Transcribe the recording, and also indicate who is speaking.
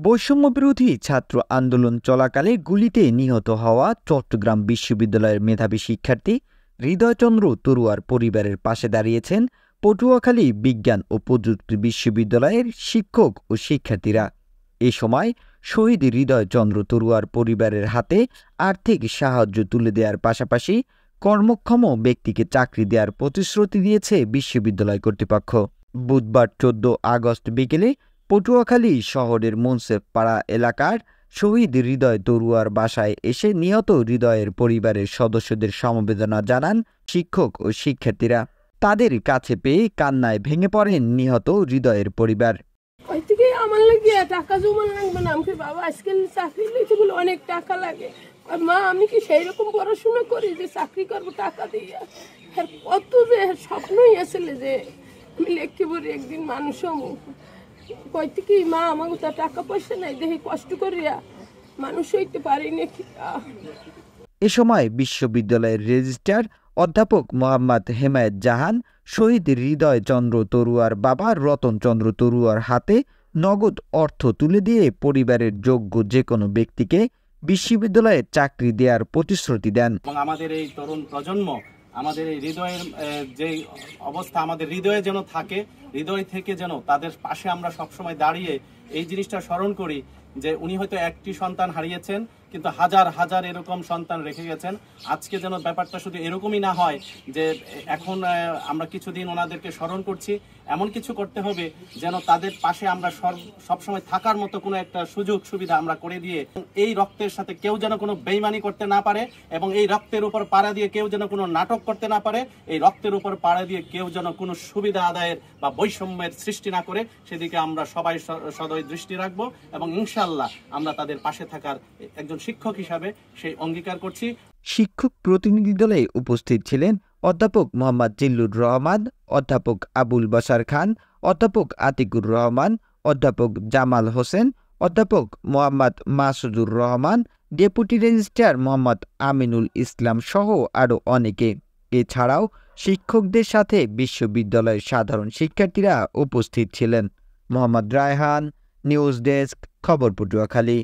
Speaker 1: বৈষম্যবিরোধী ছাত্র আন্দোলন চলাকালে গুলিতে নিহত হওয়া চট্টগ্রাম বিশ্ববিদ্যালয়ের মেধাবী শিক্ষার্থী হৃদয়চন্দ্র তরুয়ার পরিবারের পাশে দাঁড়িয়েছেন পটুয়াখালী বিজ্ঞান ও প্রযুক্তি বিশ্ববিদ্যালয়ের শিক্ষক ও শিক্ষার্থীরা। এ সময় শহীদ হৃদয়চন্দ্র তরুয়ার পরিবারের হাতে আর্থিক সাহায্য তুলে দেওয়ার পাশাপাশি কর্মক্ষম ব্যক্তিকে চাকরি দেওয়ার প্রতিশ্রুতি দিয়েছে বিশ্ববিদ্যালয় কর্তৃপক্ষ। বুধবার 14 আগস্ট বিকেলে পটুয়াখালী শহরের মুন্সেফপাড়া এলাকার শহীদ হৃদয় তরুয়ার বাসায় এসে নিহত হৃদয়ের পরিবারের সদস্যদের সমবেদনা জানান শিক্ষক ও শিক্ষার্থীরা। তাদের কাছে পেয়ে কান্নায় ভেঙে পড়েন নিহত হৃদয়ের পরিবার।
Speaker 2: আমার লাগে টাকা জমা লাগবে না, আমাকে বাবা আজকাল চাকরি নিতে বলে অনেক টাকা লাগে। মা আমি কি সেই রকম পড়াশোনা করি যে চাকরি করবো টাকা দিয়ে? কত যে স্বপ্নই আসলে যে আমি লেখতে পারি একদিন মানুষ হবো। কই থেকে মা আমাকে তো টাকা পয়সা নাই, দেখি কষ্ট করিয়া মানুষ হইতে পারি নাকি।
Speaker 1: এ সময় বিশ্ববিদ্যালয়ের রেজিস্ট্রার অধ্যাপক মোহাম্মদ হেমায়েত জাহান শহীদ হৃদয়চন্দ্র তরুয়ার বাবা রতনচন্দ্র তরুয়ার হাতে নগদ অর্থ তুলে দিয়ে পরিবারের যোগ্য যে কোনো ব্যক্তিকে বিশ্ববিদ্যালয়ে চাকরি দেওয়ার প্রতিশ্রুতি দেন।
Speaker 3: আমাদের এই তরুণ প্রজন্ম আমাদের এই হৃদয়ের যে অবস্থা আমাদের হৃদয়ে যেন থাকে, হৃদয় থেকে যেন তাদের পাশে আমরা সবসময় দাঁড়িয়ে এই জিনিসটা স্মরণ করি যে উনি হয়তো একটি সন্তান হারিয়েছেন কিন্তু হাজার হাজার এরকম সন্তান রেখে গেছেন। আজকে যেন ব্যাপারটা শুধু এরকমই না হয় যে এখন আমরা কিছুদিন ওনাদেরকে স্মরণ করছি, এমন কিছু করতে হবে যেন তাদের পাশে আমরা সবসময় থাকার মতো কোনো একটা সুযোগ সুবিধা আমরা করে দিয়ে এই রক্তের সাথে কেউ যেন কোনো বেইমানি করতে না পারে এবং এই রক্তের উপর পাড়া দিয়ে কেউ যেন কোনো নাটক করতে না পারে, এই রক্তের উপর পাড়া দিয়ে কেউ যেন কোনো সুবিধা আদায়ের বা বৈষম্যের সৃষ্টি না করে সেদিকে আমরা সবাই সদয় দৃষ্টি রাখবো এবং ইনশাআল্লাহ আমরা তাদের পাশে থাকার একজন শিক্ষক হিসাবে সেই অঙ্গীকার করছি।
Speaker 1: শিক্ষক প্রতিনিধি দলে উপস্থিত ছিলেন অধ্যাপক মোহাম্মদ জিল্লুর রহমান, অধ্যাপক আবুল বাশার খান, অধ্যাপক আতিকুর রহমান, অধ্যাপক জামাল হোসেন, অধ্যাপক মোহাম্মদ মাসুদুর রহমান, ডেপুটি রেজিস্ট্রার মোহাম্মদ আমিনুল ইসলাম সহ আরও অনেকে। এছাড়াও শিক্ষকদের সাথে বিশ্ববিদ্যালয়ের সাধারণ শিক্ষার্থীরা উপস্থিত ছিলেন। মোহাম্মদ রায়হান, নিউজ ডেস্ক, খবর পটুয়াখালী।